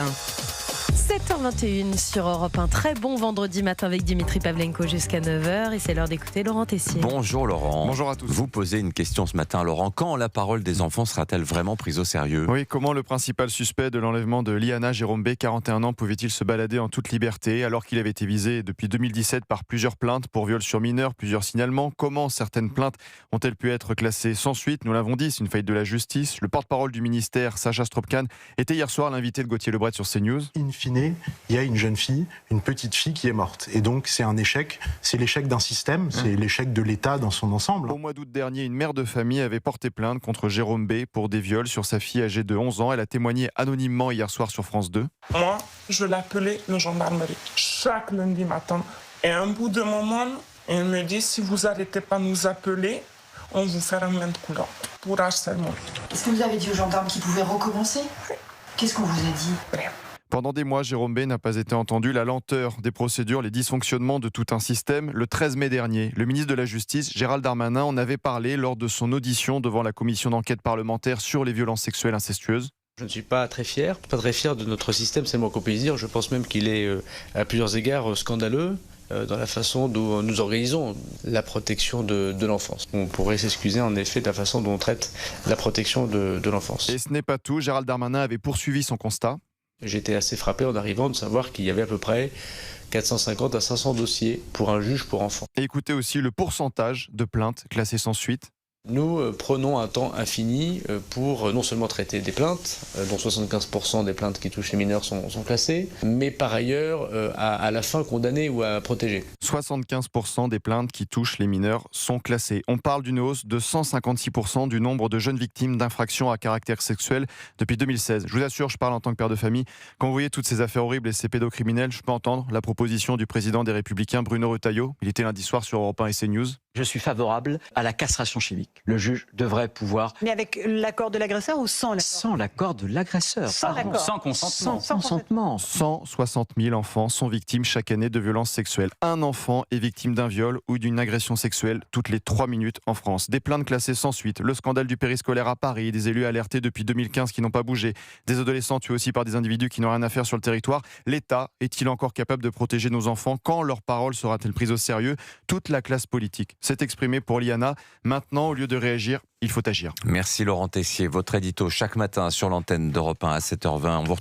7h21 sur Europe 1. Très bon vendredi matin avec Dimitri Pavlenko jusqu'à 9h. Et c'est l'heure d'écouter Laurent Tessier. Bonjour Laurent. Bonjour à tous. Vous posez une question ce matin, Laurent. Quand la parole des enfants sera-t-elle vraiment prise au sérieux ? Oui, comment le principal suspect de l'enlèvement de Liana, Jérôme B, 41 ans, pouvait-il se balader en toute liberté alors qu'il avait été visé depuis 2017 par plusieurs plaintes pour viol sur mineurs, plusieurs signalements ? Comment certaines plaintes ont-elles pu être classées sans suite ? Nous l'avons dit, c'est une faillite de la justice. Le porte-parole du ministère, Sacha Stroopkane, était hier soir l'invité de Gauthier Lebret sur CNews. In fine, il y a une jeune fille, une petite fille qui est morte. Et donc c'est un échec, c'est l'échec d'un système, c'est l'échec de l'État dans son ensemble. Au mois d'août dernier, une mère de famille avait porté plainte contre Jérôme B pour des viols sur sa fille âgée de 11 ans. Elle a témoigné anonymement hier soir sur France 2. Moi, je l'appelais la gendarmerie chaque lundi matin. Et à un bout de moment, elle me dit, si vous n'arrêtez pas de nous appeler, on vous fera un main de couleur pour harcèlement. Est-ce que vous avez dit aux gendarmes qu'ils pouvaient recommencer ? Qu'est-ce qu'on vous a dit ? Rien. Pendant des mois, Jérôme B n'a pas été entendu. La lenteur des procédures, les dysfonctionnements de tout un système. Le 13 mai dernier, le ministre de la Justice, Gérald Darmanin, en avait parlé lors de son audition devant la commission d'enquête parlementaire sur les violences sexuelles incestueuses. Je ne suis pas très fier de notre système, c'est le moins qu'on puisse dire. Je pense même qu'il est à plusieurs égards scandaleux dans la façon dont nous organisons la protection de l'enfance. On pourrait s'excuser en effet de la façon dont on traite la protection de l'enfance. Et ce n'est pas tout, Gérald Darmanin avait poursuivi son constat. J'étais assez frappé en arrivant de savoir qu'il y avait à peu près 450 à 500 dossiers pour un juge pour enfants. Et écoutez aussi le pourcentage de plaintes classées sans suite. Nous prenons un temps infini pour non seulement traiter des plaintes, dont 75% des plaintes qui touchent les mineurs sont classées, mais par ailleurs à la fin condamner ou à protéger. 75% des plaintes qui touchent les mineurs sont classées. On parle d'une hausse de 156% du nombre de jeunes victimes d'infractions à caractère sexuel depuis 2016. Je vous assure, je parle en tant que père de famille. Quand vous voyez toutes ces affaires horribles et ces pédocriminels, je peux entendre la proposition du président des Républicains, Bruno Retailleau. Il était lundi soir sur Europe 1 et CNews. Je suis favorable à la castration chimique. Le juge devrait pouvoir... Mais avec l'accord de l'agresseur ou sans l'accord ? Sans l'accord de l'agresseur. Sans l'accord. Sans consentement. Sans consentement. 160 000 enfants sont victimes chaque année de violences sexuelles. Un enfant est victime d'un viol ou d'une agression sexuelle toutes les 3 minutes en France. Des plaintes classées sans suite. Le scandale du périscolaire à Paris. Des élus alertés depuis 2015 qui n'ont pas bougé. Des adolescents tués aussi par des individus qui n'ont rien à faire sur le territoire. L'État est-il encore capable de protéger nos enfants ? Quand leur parole sera-t-elle prise au sérieux ? Toute la classe politique s'est exprimée pour Liana. Maintenant, au lieu de réagir, il faut agir. Merci Laurent Tessier. Votre édito chaque matin sur l'antenne d'Europe 1 à 7h20. On vous retrouve